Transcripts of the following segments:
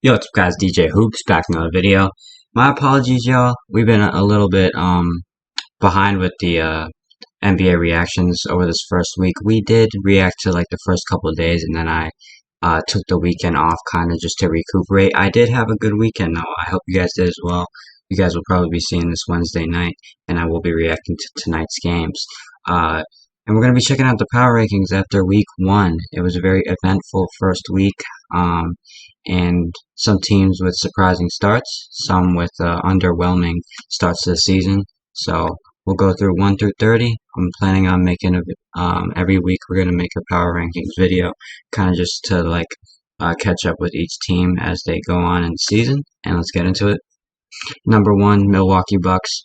Yo, what's up guys, DJ Hoops back in another video. My apologies y'all, we've been a little bit behind with the NBA reactions over this first week. We did react to like the first couple of days and then I took the weekend off kind of just to recuperate. I did have a good weekend though, I hope you guys did as well. You guys will probably be seeing this Wednesday night and I will be reacting to tonight's games. And we're going to be checking out the power rankings after week one. It was a very eventful first week. And some teams with surprising starts, some with underwhelming starts to the season. So we'll go through 1 through 30. I'm planning on making every week we're going to make a power rankings video, kind of just to like catch up with each team as they go on in the season. And let's get into it. Number 1, Milwaukee Bucks.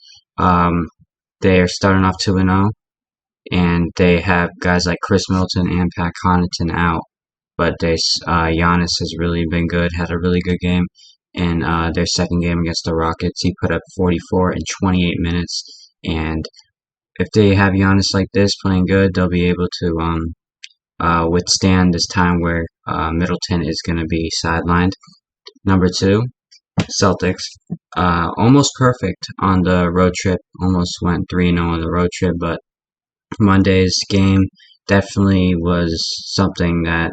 They're starting off 2-0, and they have guys like Chris Middleton and Pat Connaughton out. But Giannis has really been good, had a really good game in their second game against the Rockets. He put up 44 in 28 minutes, and if they have Giannis like this playing good, they'll be able to withstand this time where Middleton is going to be sidelined. Number 2, Celtics. Almost perfect on the road trip, almost went 3-0 on the road trip, but Monday's game definitely was something that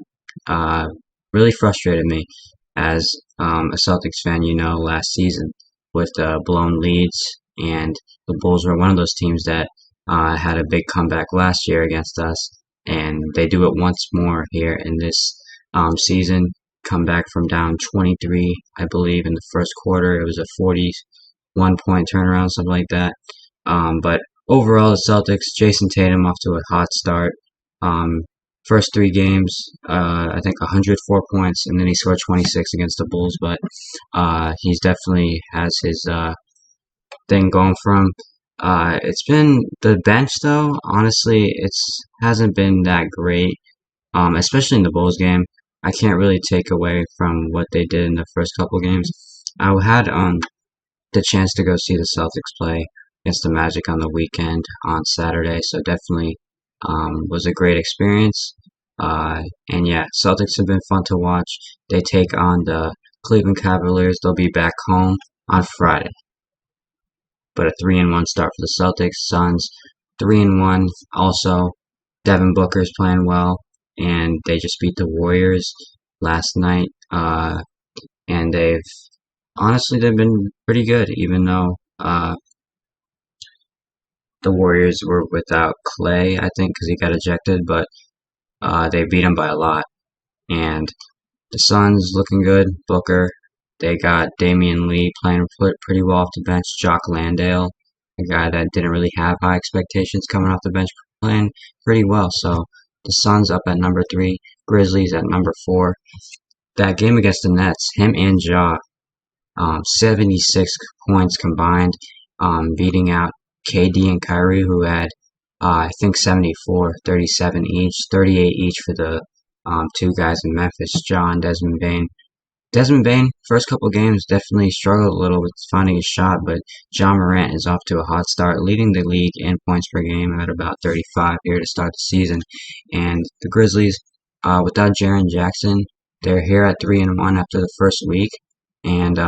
really frustrated me as a Celtics fan, last season with blown leads, and the Bulls were one of those teams that had a big comeback last year against us, and they do it once more here in this season. Come back from down 23, I believe, in the first quarter. It was a 41-point turnaround, something like that. But overall, the Celtics, Jason Tatum off to a hot start. First 3 games, I think 104 points, and then he scored 26 against the Bulls, but he's definitely has his thing going for him. It's been the bench, though, honestly, hasn't been that great, especially in the Bulls game. I can't really take away from what they did in the first couple games. I had the chance to go see the Celtics play against the Magic on the weekend on Saturday, so definitely was a great experience. And yeah, Celtics have been fun to watch. They take on the Cleveland Cavaliers. They'll be back home on Friday. But a 3-1 start for the Celtics. Suns 3-1. Also, Devin Booker's playing well, and they just beat the Warriors last night. And they've been pretty good, even though the Warriors were without Clay, I think, because he got ejected, but they beat him by a lot. And the Suns looking good. Booker, they got Damian Lee playing pretty well off the bench. Jock Landale, a guy that didn't really have high expectations coming off the bench, playing pretty well. So the Suns up at number 3, Grizzlies at number 4. That game against the Nets, him and Ja, 76 points combined, beating out KD and Kyrie, who had I think 74, 37 each, 38 each for the 2 guys in Memphis, Ja and Desmond Bane. Desmond Bane, first couple games, definitely struggled a little with finding his shot, but Ja Morant is off to a hot start, leading the league in points per game at about 35 here to start the season. And the Grizzlies, without Jaren Jackson, they're here at 3-1 after the first week, and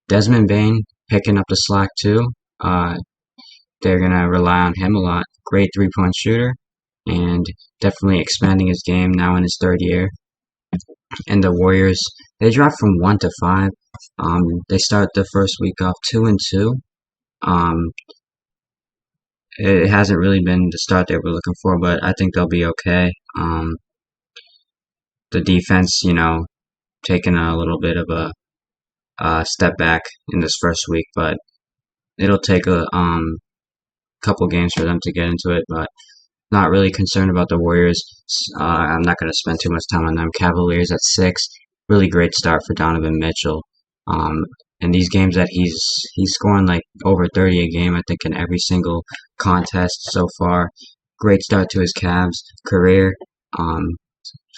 Desmond Bane picking up the slack too. They're going to rely on him a lot. Great 3-point shooter, and definitely expanding his game now in his 3rd year. And the Warriors, they dropped from 1 to 5. They start the first week off 2-2. It hasn't really been the start they were looking for, but I think they'll be okay. The defense, taking a little bit of a step back in this first week, but it'll take a couple games for them to get into it, but not really concerned about the Warriors. I'm not going to spend too much time on them. Cavaliers at 6, really great start for Donovan Mitchell. And these games that he's scoring like over 30 a game, I think, in every single contest so far. Great start to his Cavs career. A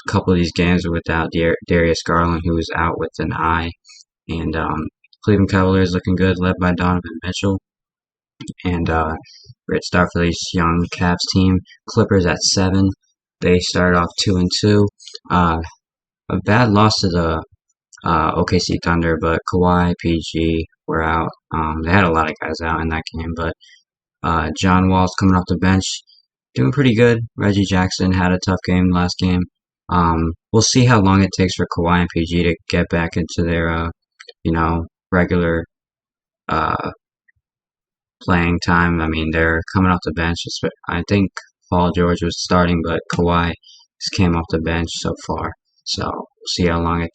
couple of these games were without Darius Garland, who was out with an eye. And Cleveland Cavaliers looking good, led by Donovan Mitchell. And great start for this young Cavs team. Clippers at 7. They started off 2-2. A bad loss to the OKC Thunder, but Kawhi, PG were out. They had a lot of guys out in that game, but John Wall's coming off the bench, doing pretty good. Reggie Jackson had a tough game last game. We'll see how long it takes for Kawhi and PG to get back into their, regular uh, playing time. I mean, they're coming off the bench. I think Paul George was starting, but Kawhi just came off the bench so far. So we'll see how long it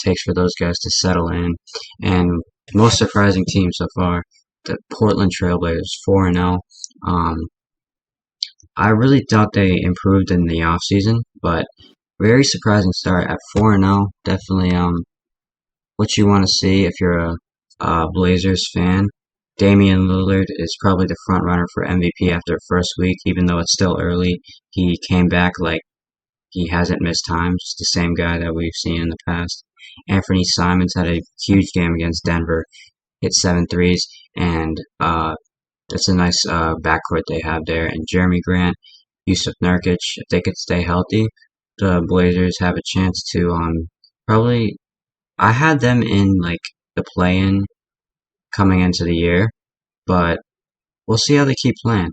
takes for those guys to settle in. And most surprising team so far, the Portland Trailblazers, 4-0. Um, I really thought they improved in the offseason, but very surprising start at 4-0. Definitely what you want to see if you're a Blazers fan. Damian Lillard is probably the front runner for MVP after the first week, even though it's still early. He came back like he hasn't missed time, just the same guy that we've seen in the past. Anthony Simons had a huge game against Denver, hit 7 threes, and that's a nice backcourt they have there. And Jeremy Grant, Yusuf Nurkic, if they could stay healthy, the Blazers have a chance to probably. I had them in like the play-in coming into the year, but we'll see how they keep playing.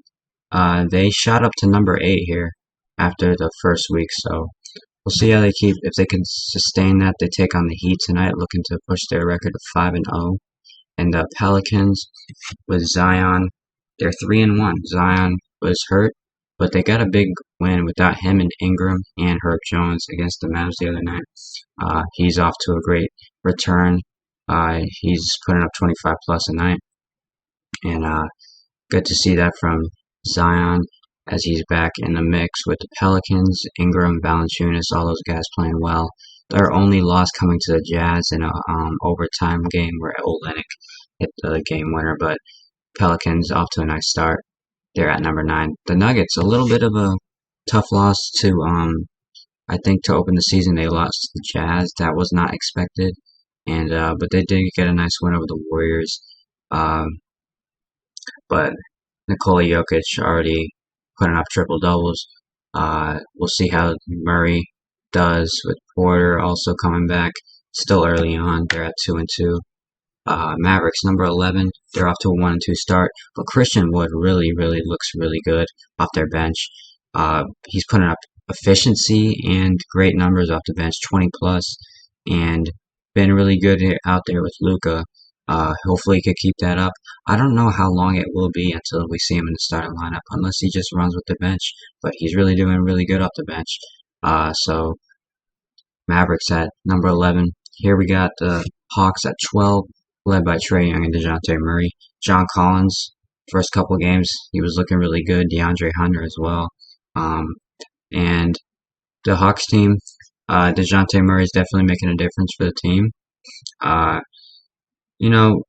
They shot up to number 8 here after the first week, so we'll see how they keep. If they can sustain that, they take on the Heat tonight, looking to push their record to 5-0. And the Pelicans with Zion, they're 3-1. Zion was hurt, but they got a big win without him and Ingram and Herb Jones against the Mavs the other night. He's off to a great return. He's putting up 25 plus a night, and good to see that from Zion as he's back in the mix with the Pelicans. Ingram, Valanciunas, all those guys playing well. Their only loss coming to the Jazz in a overtime game where Olynyk hit the game winner, but Pelicans off to a nice start. They're at number 9. The Nuggets, a little bit of a tough loss to I think to open the season. They lost to the Jazz. That was not expected, and but they did get a nice win over the Warriors. Um, but Nikola Jokic already putting up triple doubles. We'll see how Murray does with Porter also coming back. Still early on, they're at 2-2. Mavericks number 11, they're off to a 1-2 start, but Christian Wood really, really looks really good off their bench. He's putting up efficiency and great numbers off the bench, 20 plus, and been really good out there with Luka. Hopefully he could keep that up. I don't know how long it will be until we see him in the starting lineup, unless he just runs with the bench, but he's really doing really good off the bench. So Mavericks at number 11. Here we got the Hawks at 12, led by Trae Young and DeJounte Murray. John Collins, first couple games, he was looking really good. DeAndre Hunter as well. And the Hawks team, DeJounte Murray is definitely making a difference for the team. Uh, you know,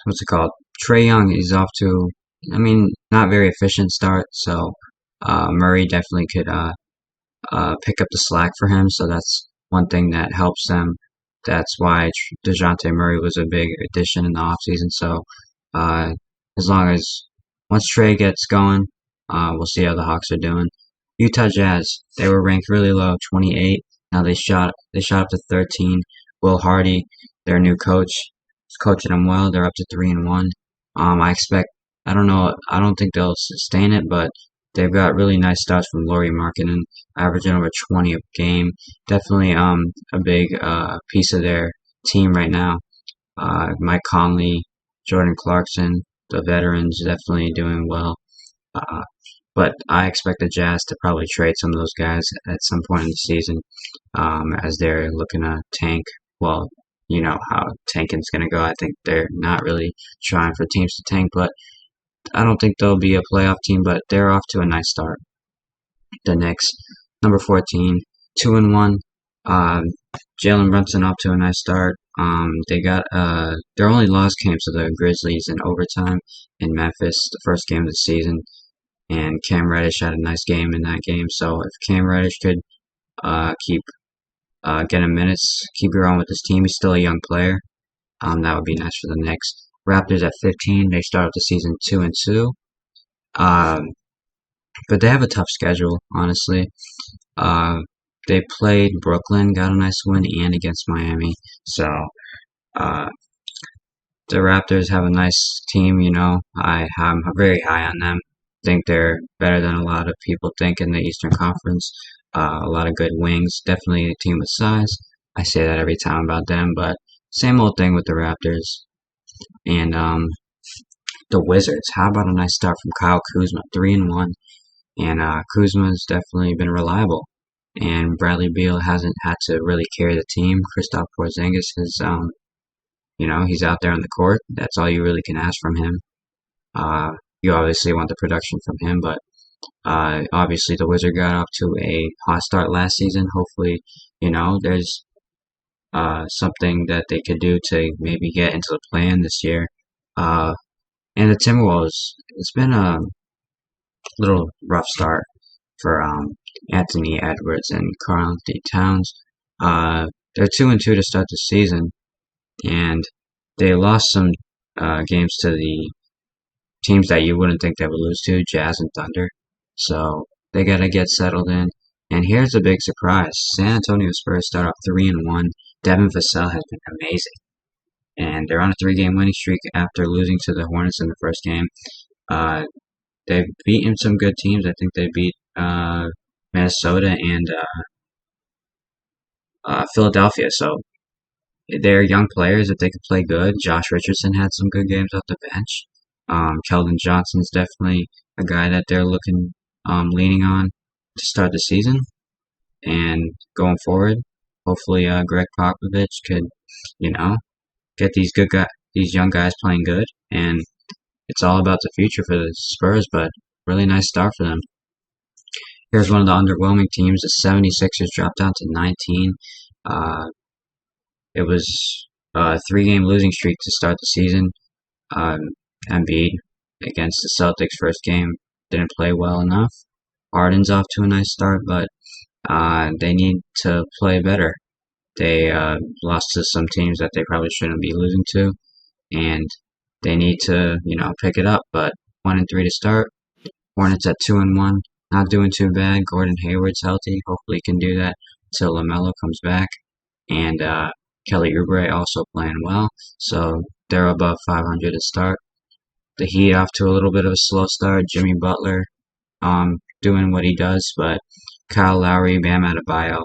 what's it called? Trae Young is off to, I mean, not very efficient start, so Murray definitely could pick up the slack for him, so that's one thing that helps them. That's why DeJounte Murray was a big addition in the offseason. So as long as once Trey gets going, we'll see how the Hawks are doing. Utah Jazz, they were ranked really low, 28. Now they shot up to 13. Will Hardy, their new coach, is coaching them well. They're up to 3-1. I don't know, I don't think they'll sustain it, but they've got really nice stats from Lauri Markkanen, averaging over 20 a game. Definitely a big piece of their team right now. Mike Conley, Jordan Clarkson, the veterans definitely doing well. But I expect the Jazz to probably trade some of those guys at some point in the season as they're looking to tank. Well, you know how tanking's going to go. I think they're not really trying for teams to tank, but I don't think they'll be a playoff team, but they're off to a nice start. The Knicks, number 14, 2-1. Jalen Brunson off to a nice start. They got their only loss came to the Grizzlies in overtime in Memphis, the first game of the season, and Cam Reddish had a nice game in that game. So if Cam Reddish could keep getting minutes, keep growing with his team, he's still a young player. That would be nice for the Knicks. Raptors at 15. They start the season 2-2. But they have a tough schedule, honestly. they played Brooklyn, got a nice win, and against Miami. So uh, the Raptors have a nice team. I'm very high on them. Think they're better than a lot of people think in the Eastern Conference. A lot of good wings. Definitely a team with size. I say that every time about them, but same old thing with the Raptors. And the Wizards. How about a nice start from Kyle Kuzma, 3-1, and Kuzma's definitely been reliable. And Bradley Beal hasn't had to really carry the team. Kristaps Porzingis is, he's out there on the court. That's all you really can ask from him. You obviously want the production from him, but obviously the Wizard got off to a hot start last season. Hopefully, there's something that they could do to maybe get into the plan this year. And the Timberwolves, it's been a little rough start for Anthony Edwards and Karl-Anthony Towns. They're 2-2 to start the season, and they lost some games to the teams that you wouldn't think they would lose to, Jazz and Thunder. So they got to get settled in. And here's a big surprise: San Antonio Spurs start off 3-1. Devin Vassell has been amazing, and they're on a 3-game winning streak after losing to the Hornets in the first game. They've beaten some good teams. I think they beat Minnesota and Philadelphia. So they're young players. If they could play good, Josh Richardson had some good games off the bench. Keldon Johnson's definitely a guy that they're leaning on to start the season and going forward. Hopefully, Greg Popovich could, get these young guys playing good, and it's all about the future for the Spurs. But really nice start for them. Here's one of the underwhelming teams. The 76ers dropped down to 19. It was a 3-game losing streak to start the season. Embiid against the Celtics first game didn't play well enough. Harden's off to a nice start, but they need to play better. They lost to some teams that they probably shouldn't be losing to, and they need to, pick it up. But 1-3 to start. Hornets at 2-1, not doing too bad. Gordon Hayward's healthy. Hopefully, he can do that until LaMelo comes back, and Kelly Oubre also playing well. So they're above 500 to start. The Heat off to a little bit of a slow start. Jimmy Butler doing what he does, but Kyle Lowry, Bam Adebayo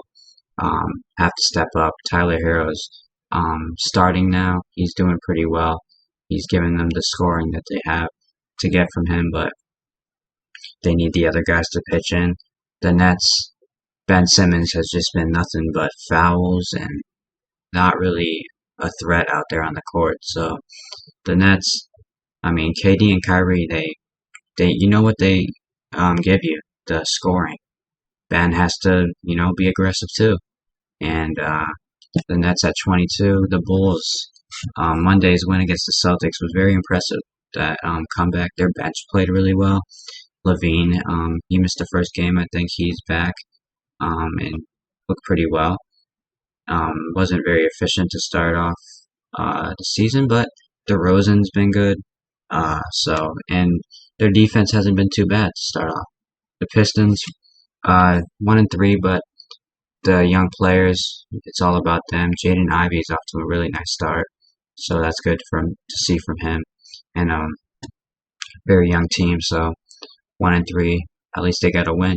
have to step up. Tyler Hero's starting now. He's doing pretty well. He's giving them the scoring that they have to get from him, but they need the other guys to pitch in. The Nets, Ben Simmons has just been nothing but fouls and not really a threat out there on the court. So the Nets, KD and Kyrie, they you know what they give you, the scoring. Ben has to, be aggressive too. And the Nets at 22. The Bulls, Monday's win against the Celtics was very impressive. That comeback, their bench played really well. Levine, he missed the first game. I think he's back and looked pretty well. Wasn't very efficient to start off the season, but DeRozan's been good. And their defense hasn't been too bad to start off. The Pistons, 1-3, but the young players, it's all about them. Jaden Ivey's off to a really nice start, so that's good to see from him. And very young team, so 1-3, at least they got a win,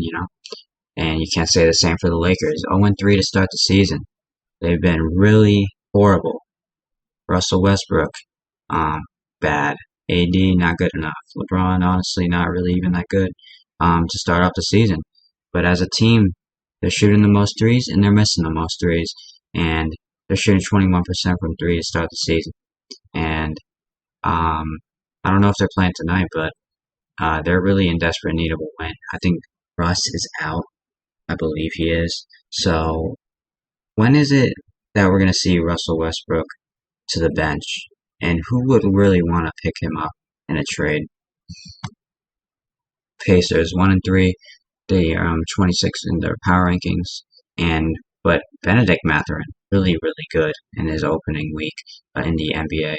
And you can't say the same for the Lakers. 0-3 to start the season. They've been really horrible. Russell Westbrook, bad. AD, not good enough. LeBron, honestly, not really even that good to start off the season. But as a team, they're shooting the most threes and they're missing the most threes. And they're shooting 21% from three to start the season. And I don't know if they're playing tonight, but they're really in desperate need of a win. I think Russ is out. I believe he is. So when is it that we're going to see Russell Westbrook to the bench? And who would really want to pick him up in a trade? Pacers 1-3. They are 26 in their power rankings, but Benedict Mathurin really good in his opening week in the NBA.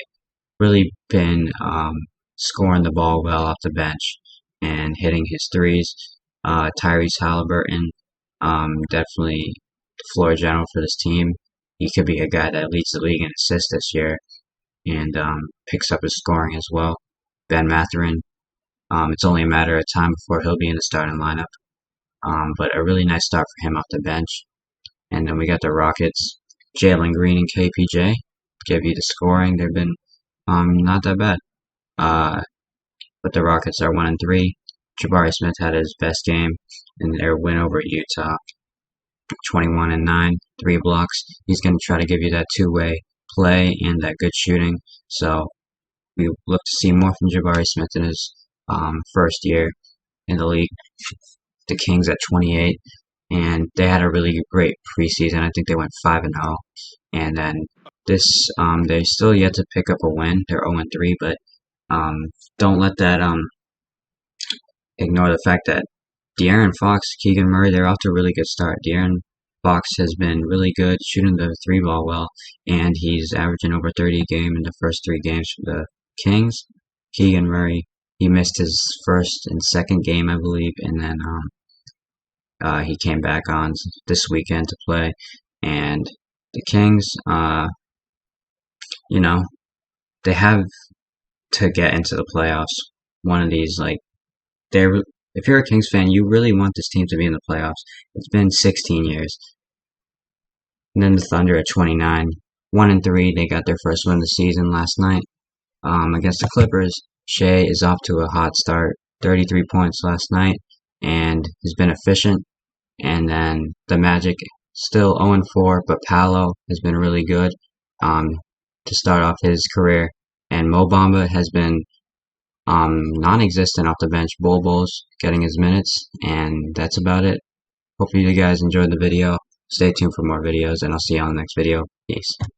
Really been scoring the ball well off the bench and hitting his threes. Tyrese Halliburton definitely the floor general for this team. He could be a guy that leads the league in assists this year and picks up his scoring as well. Ben Mathurin. It's only a matter of time before he'll be in the starting lineup. But a really nice start for him off the bench. And then we got the Rockets, Jalen Green and KPJ. Give you the scoring. They've been not that bad. But the Rockets are 1-3. Jabari Smith had his best game in their win over Utah. 21-9, 3 blocks. He's going to try to give you that two-way play and that good shooting. So we look to see more from Jabari Smith in his first year in the league. The Kings at 28, and they had a really great preseason. I think they went 5-0, and then this they still yet to pick up a win. They're 0-3, but don't let that ignore the fact that De'Aaron Fox, Keegan Murray, they're off to a really good start. De'Aaron Fox has been really good shooting the 3-ball well, and he's averaging over 30 a game in the first 3 games for the Kings. Keegan Murray, he missed his first and second game, I believe, and then he came back on this weekend to play. And the Kings, you know, they have to get into the playoffs. One of these, like, if you're a Kings fan, you really want this team to be in the playoffs. It's been 16 years. And then the Thunder at 29, 1-3. They got their first win of the season last night against the Clippers. Shea is off to a hot start, 33 points last night, and has been efficient. And then the Magic still 0-4, but Paolo has been really good to start off his career. And Mo Bamba has been non-existent off the bench. Bul's getting his minutes, and that's about it. Hopefully you guys enjoyed the video. Stay tuned for more videos, and I'll see you on the next video. Peace.